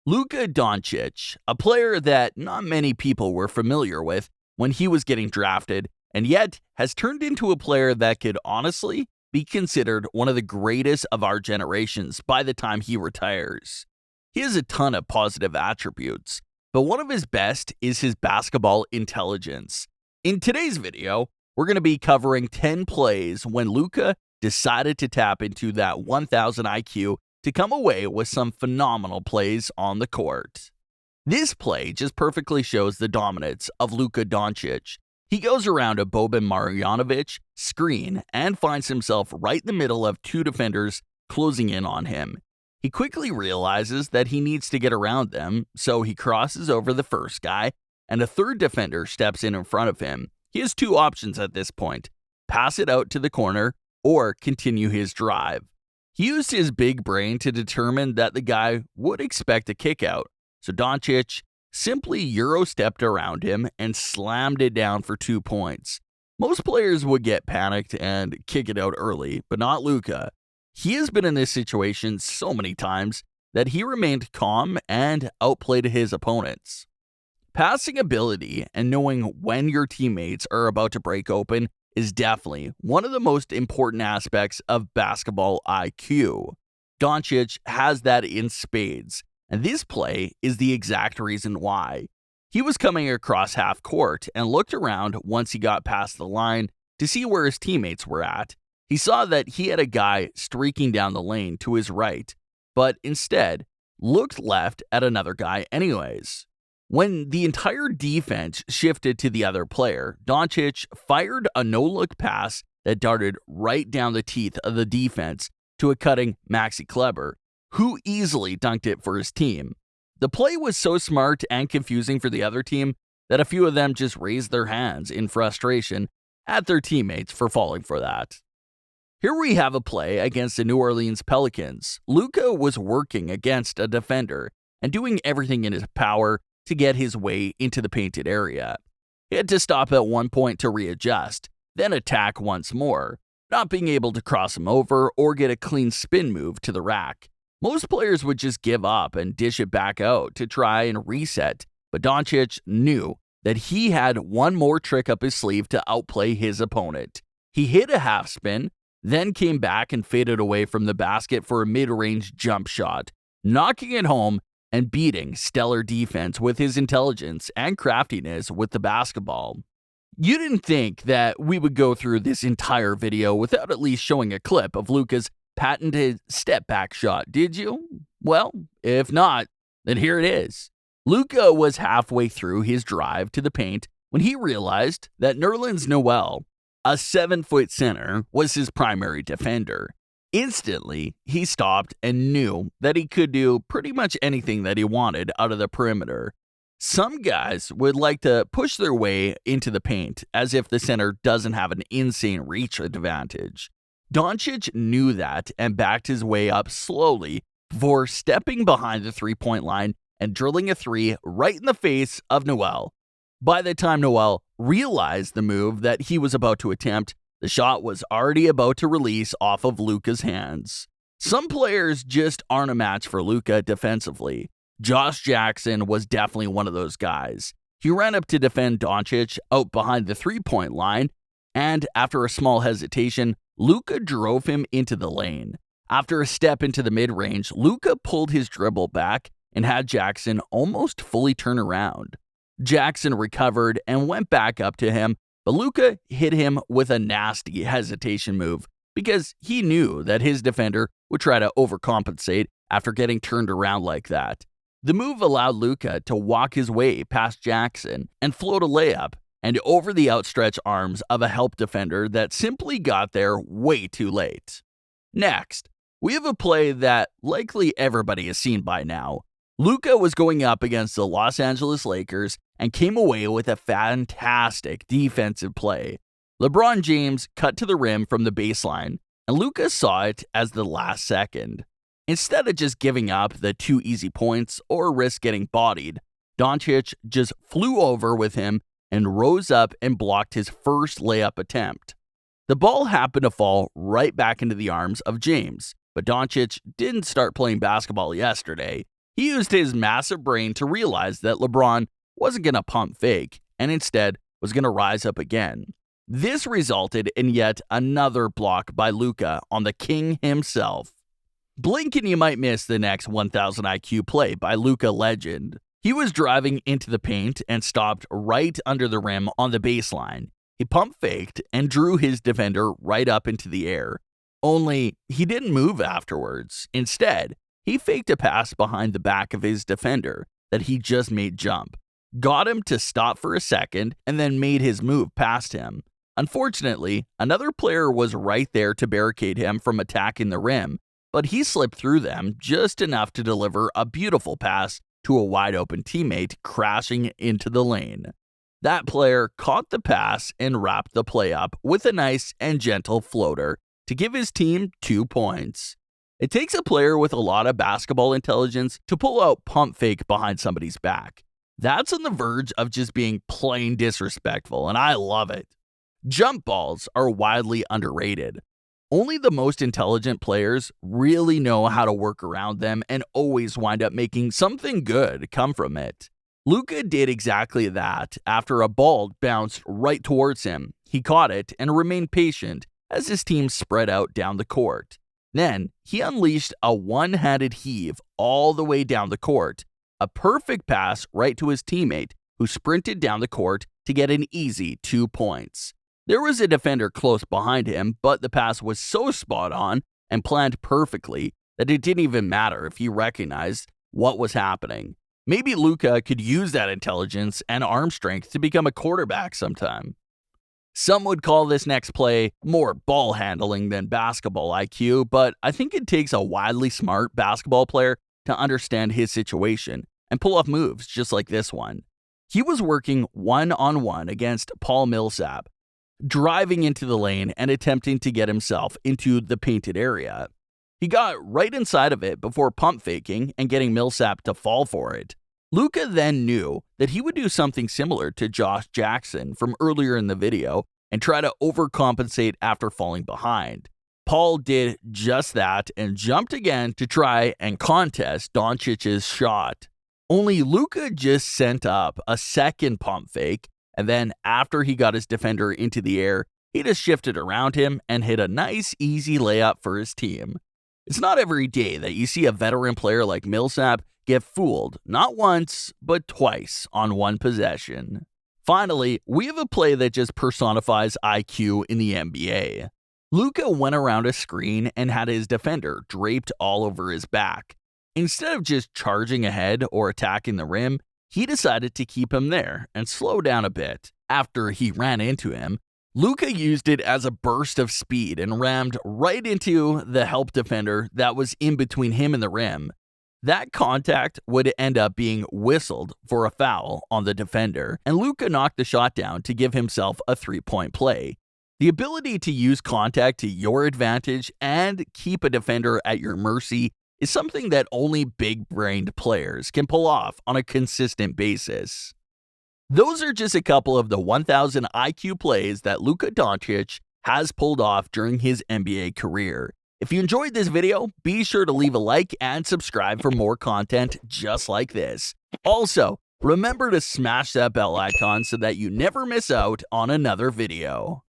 Luka Doncic, a player that not many people were familiar with when he was getting drafted, and yet has turned into a player that could honestly be considered one of the greatest of our generations by the time he retires. He has a ton of positive attributes, but one of his best is his basketball intelligence. In today's video, we're going to be covering 10 plays when Luka decided to tap into that 1000 IQ to come away with some phenomenal plays on the court. This play just perfectly shows the dominance of Luka Doncic. He goes around a Boban Marjanovic screen and finds himself right in the middle of two defenders closing in on him. He quickly realizes that he needs to get around them, so he crosses over the first guy, and a third defender steps in front of him. He has two options at this point: pass it out to the corner or continue his drive. He used his big brain to determine that the guy would expect a kick out, so Doncic simply Euro-stepped around him and slammed it down for 2 points. Most players would get panicked and kick it out early, but not Luka. He has been in this situation so many times that he remained calm and outplayed his opponents. Passing ability and knowing when your teammates are about to break open is definitely one of the most important aspects of basketball IQ. Doncic has that in spades, and this play is the exact reason why. He was coming across half court and looked around once he got past the line to see where his teammates were at. He saw that he had a guy streaking down the lane to his right, but instead looked left at another guy anyways. When the entire defense shifted to the other player, Doncic fired a no-look pass that darted right down the teeth of the defense to a cutting Maxi Kleber, who easily dunked it for his team. The play was so smart and confusing for the other team that a few of them just raised their hands in frustration at their teammates for falling for that. Here we have a play against the New Orleans Pelicans. Luka was working against a defender and doing everything in his power to get his way into the painted area. He had to stop at one point to readjust, then attack once more, not being able to cross him over or get a clean spin move to the rack. Most players would just give up and dish it back out to try and reset, but Doncic knew that he had one more trick up his sleeve to outplay his opponent. He hit a half spin, then came back and faded away from the basket for a mid-range jump shot, knocking it home and beating stellar defense with his intelligence and craftiness with the basketball. You didn't think that we would go through this entire video without at least showing a clip of Luka's patented step-back shot, did you? Well, if not, then here it is. Luka was halfway through his drive to the paint when he realized that Nerlens Noel, a 7-foot center, was his primary defender. Instantly, he stopped and knew that he could do pretty much anything that he wanted out of the perimeter. Some guys would like to push their way into the paint as if the center doesn't have an insane reach advantage. Doncic knew that and backed his way up slowly before stepping behind the three-point line and drilling a three right in the face of Noel. By the time Noel realized the move that he was about to attempt, the shot was already about to release off of Luka's hands. Some players just aren't a match for Luka defensively. Josh Jackson was definitely one of those guys. He ran up to defend Doncic out behind the three-point line, and after a small hesitation, Luka drove him into the lane. After a step into the mid-range, Luka pulled his dribble back and had Jackson almost fully turn around. Jackson recovered and went back up to him, but Luka hit him with a nasty hesitation move because he knew that his defender would try to overcompensate after getting turned around like that. The move allowed Luka to walk his way past Jackson and float a layup and over the outstretched arms of a help defender that simply got there way too late. Next, we have a play that likely everybody has seen by now. Luka was going up against the Los Angeles Lakers and came away with a fantastic defensive play. LeBron James cut to the rim from the baseline, and Luka saw it as the last second. Instead of just giving up the 2 easy points or risk getting bodied, Doncic just flew over with him and rose up and blocked his first layup attempt. The ball happened to fall right back into the arms of James, but Doncic didn't start playing basketball yesterday. He used his massive brain to realize that LeBron wasn't going to pump fake and instead was going to rise up again. This resulted in yet another block by Luka on the king himself. Blink and you might miss the next 1000 IQ play by Luka legend. He was driving into the paint and stopped right under the rim on the baseline. He pump faked and drew his defender right up into the air. Only he didn't move afterwards. Instead, he faked a pass behind the back of his defender that he just made jump, got him to stop for a second, and then made his move past him. Unfortunately, another player was right there to barricade him from attacking the rim, but he slipped through them just enough to deliver a beautiful pass to a wide-open teammate crashing into the lane. That player caught the pass and wrapped the play up with a nice and gentle floater to give his team 2 points. It takes a player with a lot of basketball intelligence to pull out pump fake behind somebody's back. That's on the verge of just being plain disrespectful, and I love it. Jump balls are widely underrated. Only the most intelligent players really know how to work around them and always wind up making something good come from it. Luka did exactly that after a ball bounced right towards him. He caught it and remained patient as his team spread out down the court. Then, he unleashed a one-handed heave all the way down the court, a perfect pass right to his teammate, who sprinted down the court to get an easy 2 points. There was a defender close behind him, but the pass was so spot on and planned perfectly that it didn't even matter if he recognized what was happening. Maybe Luka could use that intelligence and arm strength to become a quarterback sometime. Some would call this next play more ball handling than basketball IQ, but I think it takes a wildly smart basketball player to understand his situation and pull off moves just like this one. He was working one-on-one against Paul Millsap, driving into the lane and attempting to get himself into the painted area. He got right inside of it before pump faking and getting Millsap to fall for it. Luka then knew that he would do something similar to Josh Jackson from earlier in the video and try to overcompensate after falling behind. Paul did just that and jumped again to try and contest Doncic's shot. Only Luka just sent up a second pump fake, and then after he got his defender into the air, he just shifted around him and hit a nice easy layup for his team. It's not every day that you see a veteran player like Millsap get fooled not once, but twice on one possession. Finally, we have a play that just personifies IQ in the NBA. Luka went around a screen and had his defender draped all over his back. Instead of just charging ahead or attacking the rim, he decided to keep him there and slow down a bit. After he ran into him, Luka used it as a burst of speed and rammed right into the help defender that was in between him and the rim. That contact would end up being whistled for a foul on the defender, and Luka knocked the shot down to give himself a 3-point play. The ability to use contact to your advantage and keep a defender at your mercy is something that only big-brained players can pull off on a consistent basis. Those are just a couple of the 1000 IQ plays that Luka Doncic has pulled off during his NBA career. If you enjoyed this video, be sure to leave a like and subscribe for more content just like this. Also, remember to smash that bell icon so that you never miss out on another video.